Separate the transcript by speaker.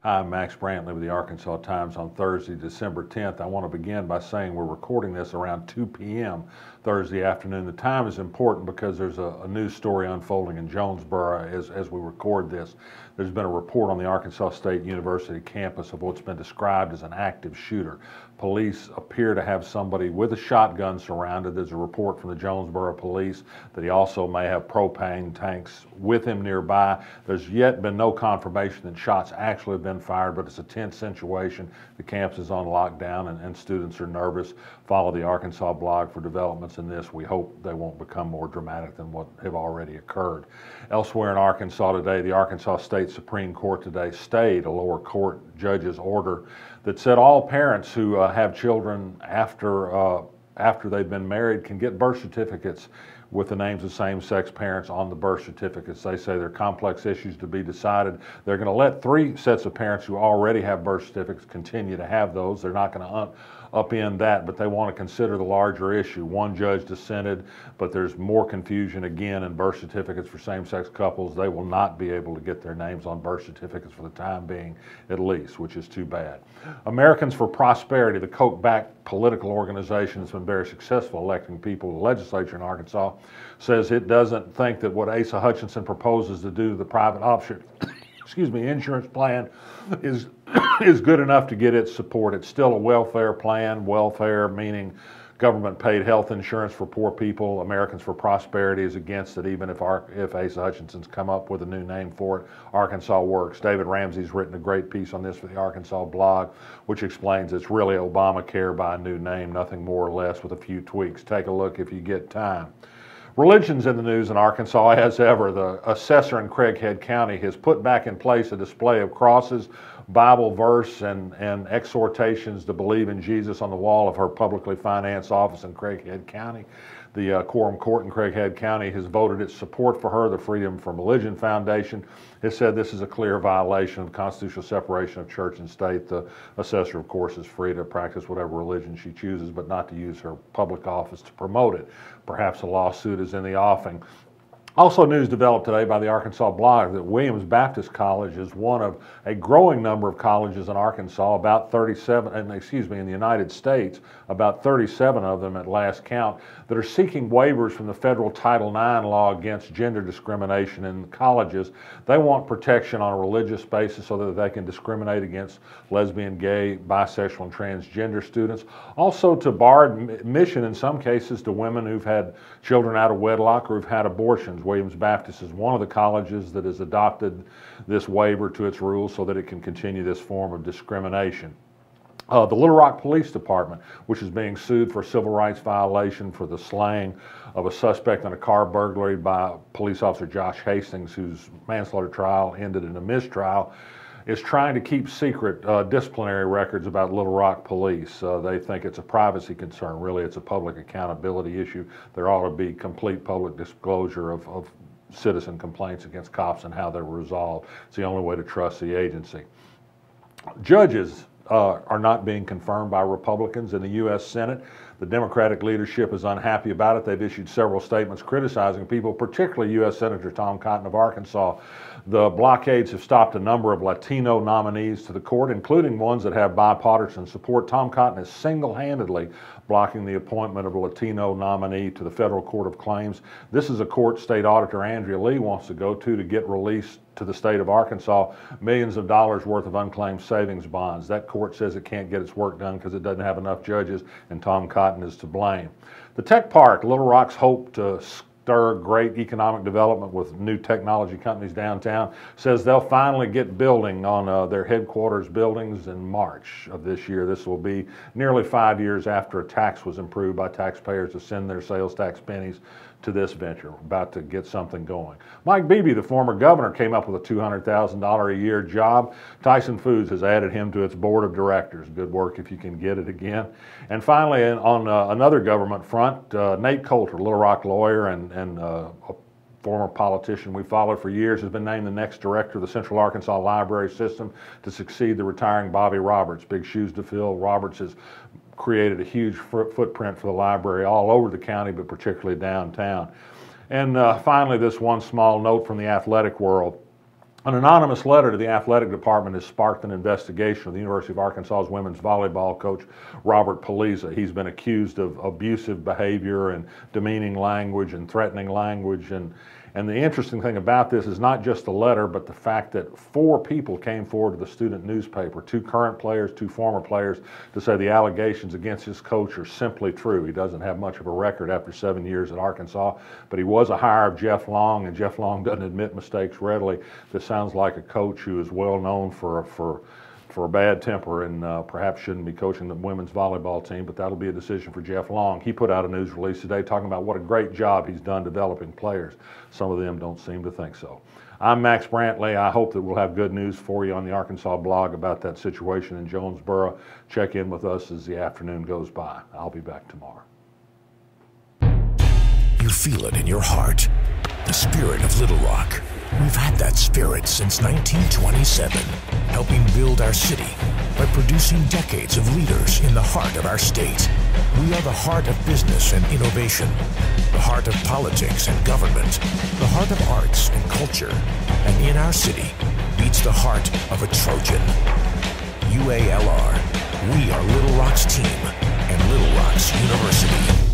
Speaker 1: Hi, I'm Max Brantley with the Arkansas Times on Thursday, December 10th. I want to begin by saying we're recording this around 2 p.m. Thursday afternoon. The time is important because there's a news story unfolding in Jonesboro as we record this. There's been a report on the Arkansas State University campus of what's been described as an active shooter. Police appear to have somebody with a shotgun surrounded. There's a report from the Jonesboro police that he also may have propane tanks with him nearby. There's yet been no confirmation that shots actually have been fired, but it's a tense situation. The campus is on lockdown and students are nervous. Follow the Arkansas blog for developments in this. We hope they won't become more dramatic than what have already occurred. Elsewhere in Arkansas today, the Arkansas State Supreme Court today stayed a lower court judge's order that said all parents who have children after they've been married can get birth certificates with the names of same-sex parents on the birth certificates. They say they're complex issues to be decided. They're going to let 3 sets of parents who already have birth certificates continue to have those. They're not going to upend that, but they want to consider the larger issue. One judge dissented, but there's more confusion again in birth certificates for same-sex couples. They will not be able to get their names on birth certificates for the time being, at least, which is too bad. Americans for Prosperity, the Koch-backed political organization that's been very successful electing people to the legislature in Arkansas, says it doesn't think that what Asa Hutchinson proposes to do to the private option insurance plan is good enough to get its support. It's still a welfare plan, welfare meaning government paid health insurance for poor people. Americans for Prosperity is against it, even if Asa Hutchinson's come up with a new name for it. Arkansas Works. David Ramsey's written a great piece on this for the Arkansas blog, which explains it's really Obamacare by a new name, nothing more or less, with a few tweaks. Take a look if you get time. Religion's in the news in Arkansas as ever. The assessor in Craighead County has put back in place a display of crosses, Bible verse, and exhortations to believe in Jesus on the wall of her publicly financed office in Craighead County. The Quorum Court in Craighead County has voted its support for her. The Freedom from Religion Foundation has said this is a clear violation of constitutional separation of church and state. The assessor, of course, is free to practice whatever religion she chooses, but not to use her public office to promote it. Perhaps a lawsuit is in the offing. Also, news developed today by the Arkansas blog that Williams Baptist College is one of a growing number of colleges in Arkansas, about 37, in the United States, about 37 of them at last count, that are seeking waivers from the federal Title IX law against gender discrimination in colleges. They want protection on a religious basis so that they can discriminate against lesbian, gay, bisexual, and transgender students. Also to bar admission in some cases to women who've had children out of wedlock or who've had abortions. Williams Baptist is one of the colleges that has adopted this waiver to its rules so that it can continue this form of discrimination. The Little Rock Police Department, which is being sued for a civil rights violation for the slaying of a suspect in a car burglary by police officer Josh Hastings, whose manslaughter trial ended in a mistrial, is trying to keep secret disciplinary records about Little Rock Police. They think it's a privacy concern. Really, it's a public accountability issue. There ought to be complete public disclosure of citizen complaints against cops and how they're resolved. It's the only way to trust the agency. Judges are not being confirmed by Republicans in the U.S. Senate. The Democratic leadership is unhappy about it. They've issued several statements criticizing people, particularly U.S. Senator Tom Cotton of Arkansas. The blockades have stopped a number of Latino nominees to the court, including ones that have bipartisan support. Tom Cotton is single-handedly blocking the appointment of a Latino nominee to the Federal Court of Claims. This is a court State Auditor Andrea Lee wants to go to get released to the state of Arkansas millions of dollars worth of unclaimed savings bonds. That court says it can't get its work done because it doesn't have enough judges, and Tom Cotton is to blame. The Tech Park, Little Rock's hope to stir great economic development with new technology companies downtown, says they'll finally get building on their headquarters buildings in March of this year. This will be nearly 5 years after a tax was improved by taxpayers to send their sales tax pennies to this venture. We're about to get something going. Mike Beebe, the former governor, came up with a $200,000 a year job. Tyson Foods has added him to its board of directors. Good work if you can get it again. And finally, on another government front, Nate Coulter, Little Rock lawyer and a former politician we followed for years, has been named the next director of the Central Arkansas Library System to succeed the retiring Bobby Roberts. Big shoes to fill. Roberts has created a huge footprint for the library all over the county, but particularly downtown. And finally, this one small note from the athletic world. An anonymous letter to the athletic department has sparked an investigation of the University of Arkansas's women's volleyball coach, Robert Paliza. He's been accused of abusive behavior and demeaning language and threatening language. And the interesting thing about this is not just the letter, but the fact that 4 people came forward to the student newspaper, 2 current players, 2 former players, to say the allegations against his coach are simply true. He doesn't have much of a record after 7 years at Arkansas, but he was a hire of Jeff Long, and Jeff Long doesn't admit mistakes readily. This sounds like a coach who is well known for a bad temper and perhaps shouldn't be coaching the women's volleyball team, but that'll be a decision for Jeff Long. He put out a news release today talking about what a great job he's done developing players. Some of them don't seem to think so. I'm Max Brantley. I hope that we'll have good news for you on the Arkansas blog about that situation in Jonesboro. Check in with us as the afternoon goes by. I'll be back tomorrow.
Speaker 2: You feel it in your heart, the spirit of Little Rock. We've had that spirit since 1927, helping build our city by producing decades of leaders in the heart of our state. We are the heart of business and innovation, the heart of politics and government, the heart of arts and culture, and in our city beats the heart of a Trojan. UALR, we are Little Rock's team and Little Rock's University.